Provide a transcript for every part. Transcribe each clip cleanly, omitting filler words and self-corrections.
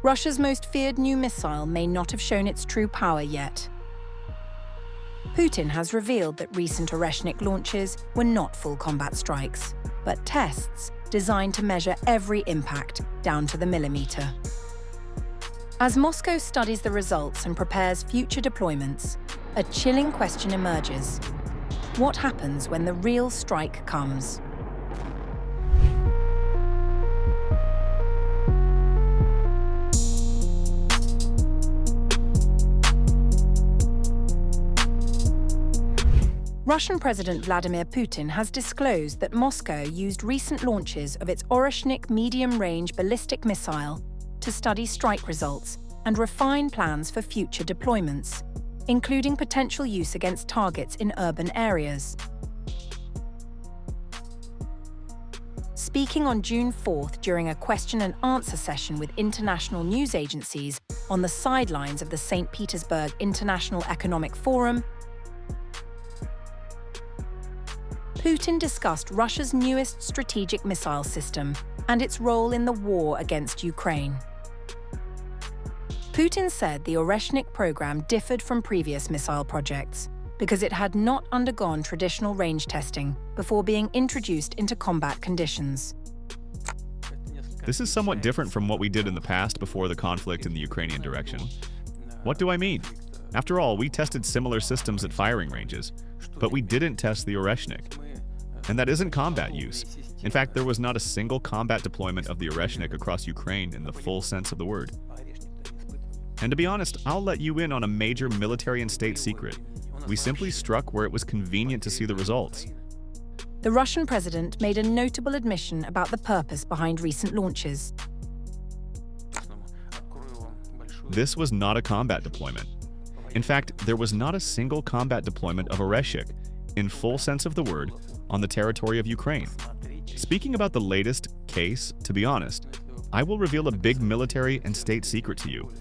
Russia's most feared new missile may not have shown its true power yet. Putin has revealed that recent Oreshnik launches were not full combat strikes, but tests designed to measure every impact down to the millimetre. As Moscow studies the results and prepares future deployments, a chilling question emerges. What happens when the real strike comes? Russian President Vladimir Putin has disclosed that Moscow used recent launches of its Oreshnik medium-range ballistic missile to study strike results and refine plans for future deployments, including potential use against targets in urban areas. Speaking on June 4th during a question-and-answer session with international news agencies on the sidelines of the St. Petersburg International Economic Forum, Putin discussed Russia's newest strategic missile system and its role in the war against Ukraine. Putin said the Oreshnik program differed from previous missile projects because it had not undergone traditional range testing before being introduced into combat conditions. This is somewhat different from what we did in the past before the conflict in the Ukrainian direction. What do I mean? After all, we tested similar systems at firing ranges, but we didn't test the Oreshnik. And that isn't combat use. In fact, there was not a single combat deployment of the Oreshnik across Ukraine in the full sense of the word. And to be honest, I'll let you in on a major military and state secret. We simply struck where it was convenient to see the results. The Russian president made a notable admission about the purpose behind recent launches. This was not a combat deployment. In fact, there was not a single combat deployment of Oreshnik, in full sense of the word, on the territory of Ukraine. Speaking about the latest case, to be honest, I will reveal a big military and state secret to you.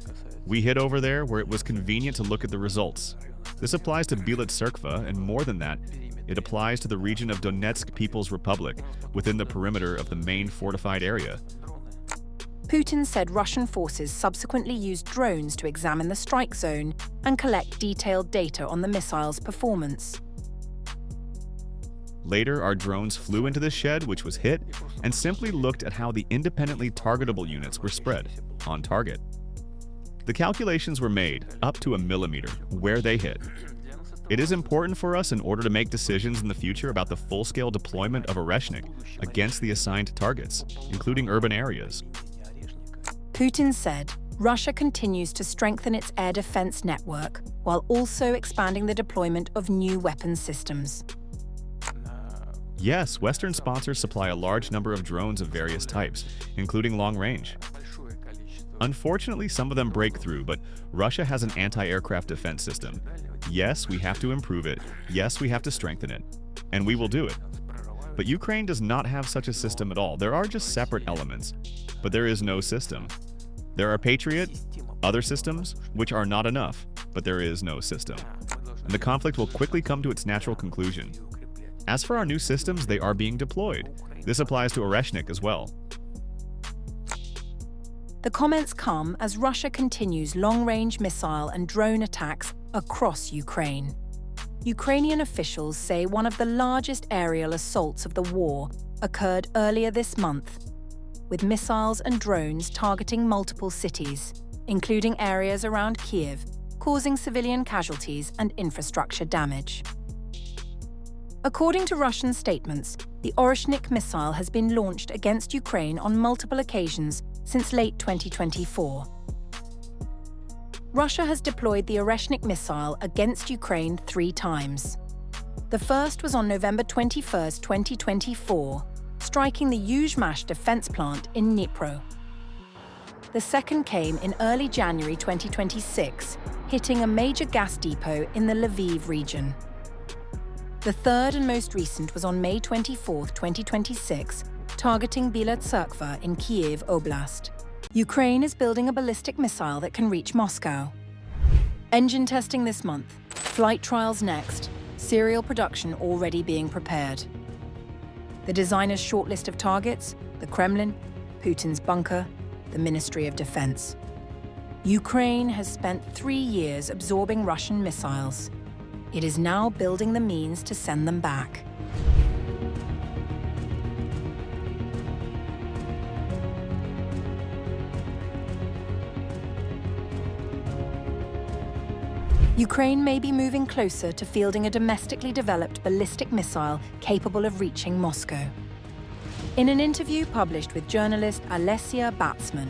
We hit over there where it was convenient to look at the results. This applies to Bila Tserkva, and more than that, it applies to the region of Donetsk People's Republic within the perimeter of the main fortified area. Putin said Russian forces subsequently used drones to examine the strike zone and collect detailed data on the missile's performance. Later, our drones flew into the shed which was hit and simply looked at how the independently targetable units were spread on target. The calculations were made, up to a millimeter, where they hit. It is important for us in order to make decisions in the future about the full-scale deployment of Oreshnik against the assigned targets, including urban areas. Putin said Russia continues to strengthen its air defense network while also expanding the deployment of new weapons systems. Yes, Western sponsors supply a large number of drones of various types, including long-range. Unfortunately, some of them break through, but Russia has an anti-aircraft defense system. Yes, we have to improve it. Yes, we have to strengthen it. And we will do it. But Ukraine does not have such a system at all. There are just separate elements, but there is no system. There are Patriot, other systems, which are not enough, but there is no system. And the conflict will quickly come to its natural conclusion. As for our new systems, they are being deployed. This applies to Oreshnik as well. The comments come as Russia continues long-range missile and drone attacks across Ukraine. Ukrainian officials say one of the largest aerial assaults of the war occurred earlier this month, with missiles and drones targeting multiple cities, including areas around Kyiv, causing civilian casualties and infrastructure damage. According to Russian statements, the Oreshnik missile has been launched against Ukraine on multiple occasions since late 2024. Russia has deployed the Oreshnik missile against Ukraine 3 times. The first was on November 21, 2024, striking the Yuzhmash defense plant in Dnipro. The second came in early January 2026, hitting a major gas depot in the Lviv region. The third and most recent was on May 24, 2026, targeting Bila Tserkva in Kyiv Oblast. Ukraine is building a ballistic missile that can reach Moscow. Engine testing this month, flight trials next, serial production already being prepared. The designer's shortlist of targets: the Kremlin, Putin's bunker, the Ministry of Defense. Ukraine has spent 3 years absorbing Russian missiles. It is now building the means to send them back. Ukraine may be moving closer to fielding a domestically developed ballistic missile capable of reaching Moscow. In an interview published with journalist Alessia Batsman,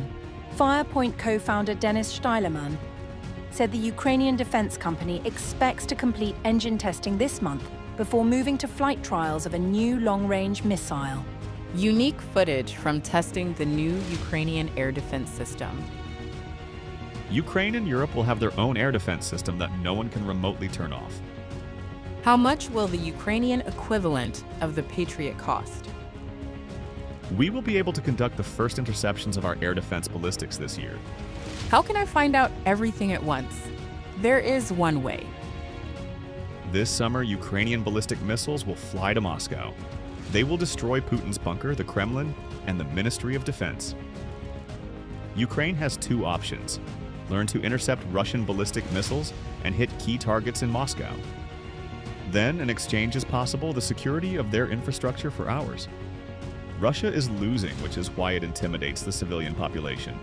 Firepoint co-founder Denis Steilerman said the Ukrainian defense company expects to complete engine testing this month before moving to flight trials of a new long-range missile. Unique footage from testing the new Ukrainian air defense system. Ukraine and Europe will have their own air defense system that no one can remotely turn off. How much will the Ukrainian equivalent of the Patriot cost? We will be able to conduct the first interceptions of our air defense ballistics this year. How can I find out everything at once? There is one way. This summer, Ukrainian ballistic missiles will fly to Moscow. They will destroy Putin's bunker, the Kremlin, and the Ministry of Defense. Ukraine has 2 options: learn to intercept Russian ballistic missiles and hit key targets in Moscow. Then an exchange is possible, the security of their infrastructure for ours. Russia is losing, which is why it intimidates the civilian population.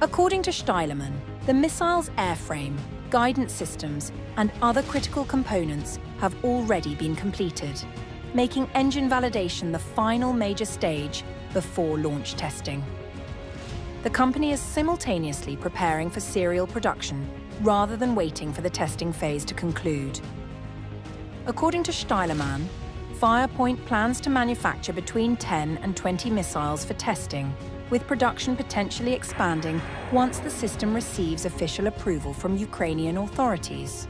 According to Steilerman, the missile's airframe, guidance systems, and other critical components have already been completed, making engine validation the final major stage before launch testing. The company is simultaneously preparing for serial production rather than waiting for the testing phase to conclude. According to Steilerman, Firepoint plans to manufacture between 10 and 20 missiles for testing, with production potentially expanding once the system receives official approval from Ukrainian authorities.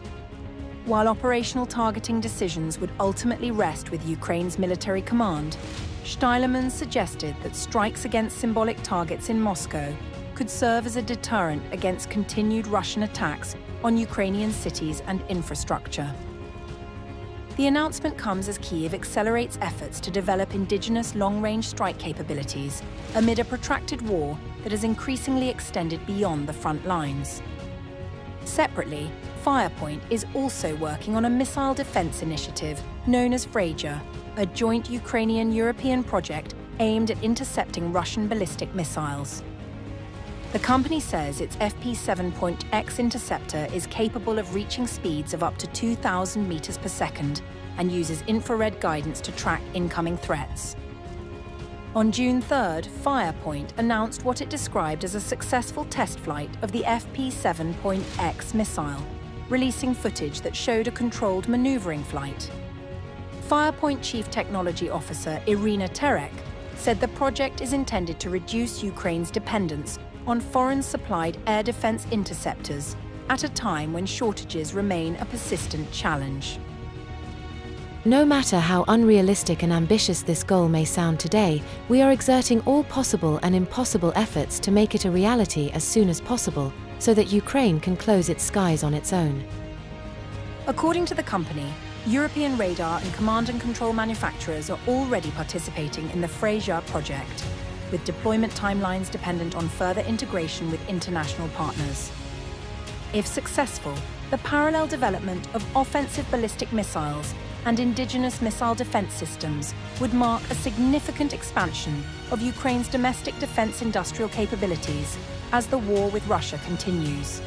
While operational targeting decisions would ultimately rest with Ukraine's military command, Steilerman suggested that strikes against symbolic targets in Moscow could serve as a deterrent against continued Russian attacks on Ukrainian cities and infrastructure. The announcement comes as Kyiv accelerates efforts to develop indigenous long-range strike capabilities amid a protracted war that has increasingly extended beyond the front lines. Separately, Firepoint is also working on a missile defense initiative known as Fraser, a joint Ukrainian-European project aimed at intercepting Russian ballistic missiles. The company says its FP7.X interceptor is capable of reaching speeds of up to 2,000 meters per second and uses infrared guidance to track incoming threats. On June 3rd, Firepoint announced what it described as a successful test flight of the FP7.X missile, releasing footage that showed a controlled maneuvering flight. Firepoint Chief Technology Officer Irina Terek said the project is intended to reduce Ukraine's dependence on foreign-supplied air defense interceptors at a time when shortages remain a persistent challenge. No matter how unrealistic and ambitious this goal may sound today, we are exerting all possible and impossible efforts to make it a reality as soon as possible, so that Ukraine can close its skies on its own. According to the company, European radar and command and control manufacturers are already participating in the Fraser project, with deployment timelines dependent on further integration with international partners. If successful, the parallel development of offensive ballistic missiles and indigenous missile defense systems would mark a significant expansion of Ukraine's domestic defense industrial capabilities as the war with Russia continues.